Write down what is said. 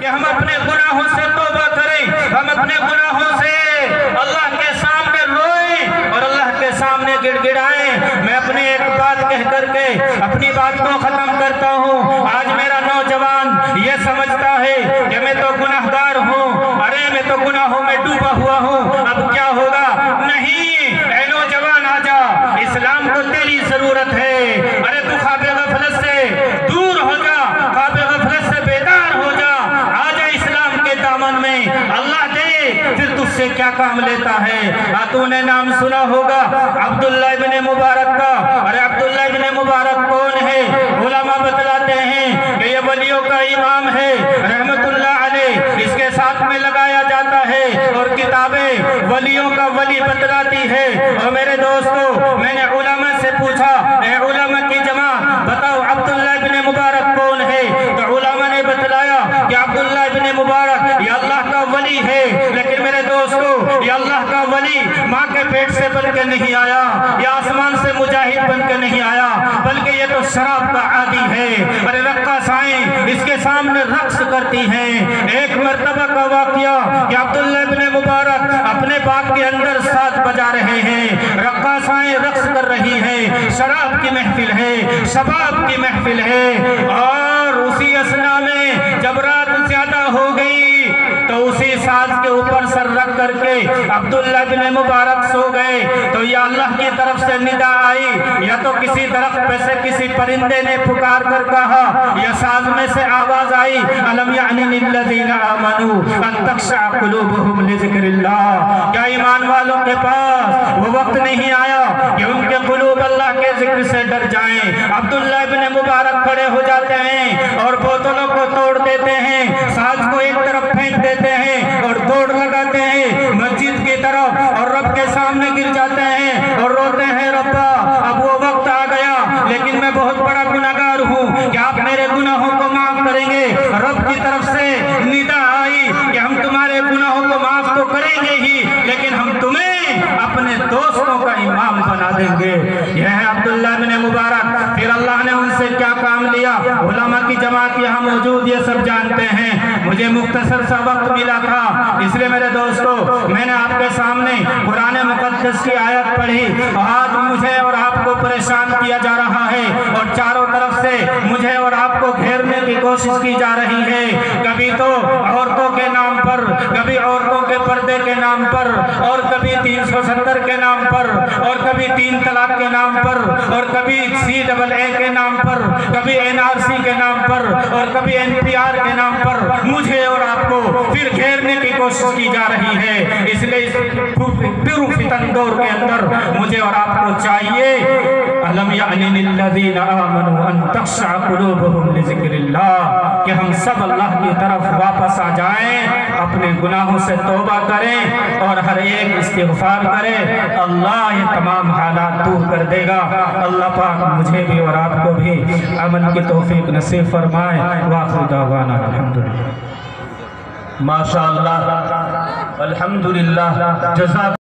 کہ ہم اپنے گناہوں سے توبہ کریں، ہم اپنے گناہوں سے اللہ کے سامنے روئیں اور اللہ کے سامنے گڑ گڑائیں۔ میں اپنی ایک بات کہہ کر کے اپنی بات کو ختم کرتا ہوں۔ آج میرا نوجوان یہ سمجھتا ہے کہ میں تو گناہگار ہوں، ارے میں تو گناہوں میں ڈوبا ہوا ہوں، اب کیا ہوگا؟ نہیں، اے نوجوان آجا، اسلام کو تیری ضرورت ہے۔ ارے تو خواب غفلت سے دور ہو جا، خواب غفلت سے بیدار ہو جا، آجا اسلام کے دامن میں، اللہ دے پھر تجھ سے کیا کام لیتا ہے۔ تو نے نام سنا ہوگا عبداللہ ابن مبارک کا۔ ارے عبداللہ ابن مبارک کون ہے؟ علماء بتلاتے ہیں کہ یہ ولیوں کا امام ہے رحمت اللہ علیہ، اس کے ساتھ میں لگایا جاتا ہے اور کتابیں ولیوں کا ولی بتلاتی ہے۔ اور میرے دوستو، میں نے علماء سے پوچھا، اے علماء کی جماعت بتاؤ عبداللہ ابن مبارک کون ہے؟ تو علماء نے بتلایا کہ عبداللہ ابن مبارک یہ اللہ کا ولی ہے، لیکن میرے دوستو یہ اللہ کا ولی ماں کے پیٹ سے بن کے نہیں آیا، یہ آسمان سے مجاہد بن کے نہیں آیا، بلکہ یہ تو شراب کا عادی ہے۔ ارے رقاصائیں اس کے سامنے رقص کرتی ہیں۔ ایک مرتبہ کا واقعہ کہ عبداللہ ابن مبارک اپنے باغ کے اندر ساز بجا رہے ہیں، رقاصائیں رقص کر رہی ہیں، شراب کی محفل ہے، شباب کی محفل ہے، اور اسی اثنا میں جب رات زیادہ ہو گئی تو اسی ساز کے اوپر سر رکھ کر کے عبداللہ ابن مبارک سو گئے تو یا اللہ کی طرف سے ندا آئی، یا تو کسی درخت پہ سے کسی پرندے نے پکار کر کہا، یا ساز میں سے آواز آئی، الم یعنی للذین آمنوا ان تخشع قلوبہم لذکر اللہ۔ کیا ایمان والوں کے پاس وہ وقت نہیں آیا کہ ان کے قلوب اللہ کے ذکر سے ڈر جائیں؟ عبداللہ ابن مبارک کھڑے ہو جاتے ہیں اور بوتلوں کو توڑ دیتے ہیں، ساز کو ایک طرف پھینک دیتے ہیں اور دوڑ لگاتے ہیں مسجد کی طرف، اور رب کے سامنے گر جاتے ہیں اور روتے ہیں، ربا اب وہ وقت آ گیا لیکن میں بہت بڑا گناہگار ہوں، کہ آپ میرے گناہوں کو معاف کریں گے؟ رب کی طرف سے ندا آئی کہ ہم تمہارے گناہوں کو معاف تو کریں گے ہی، لیکن ہم تمہیں اپنے دوستوں کا امام بنا دیں گے۔ یہ ہے عبداللہ ابن مبارک۔ پھر اللہ نے ان سے کیا کام لیا؟ علماء کی جماعت یہاں موجود یہ سب جانتے ہیں، مجھے مختصر سا وقت ملا تھا، اس لیے میرے دوستو میں نے آپ کے سامنے قرآن مقدس کی آیت پڑھی۔ آج مجھے اور آپ کو پریشان کیا جا رہا ہے اور چاروں طرف سے مجھے اور آپ کو گھیرنے کی کوشش کی جا رہی ہے، کبھی تو عورتوں کے نام پر، کبھی عورتوں کے پردے کے نام پر، اور کبھی 370 کے نام پر، اور کبھی 3 طلاق کے نام پر، اور کبھی CAA کے نام پر، کبھی NRC کے نام پر، اور کبھی NPR کے نام پر مجھے اور آپ کو پھر گھیرنے کی کوشش کی جا رہی ہے۔ اس لیے اس پر فتن دور کے اندر مجھے اور آپ کو چاہیے، الم یعنی للذین آمنوا ان تخشع قلوبہم لذکر اللہ، کہ ہم سب اللہ کی طرف واپس آ جائیں، اپنے گناہوں سے توبہ کریں اور ہر ایک استغفار کرے، اللہ یہ تمام حالات دور کر دے گا۔ اللہ پاک مجھے بھی اور آپ کو بھی عمل کی توفیق نصیب فرمائے۔ وآخر دعوانا الحمدللہ۔ ماشاءاللہ، الحمدللہ، جزاک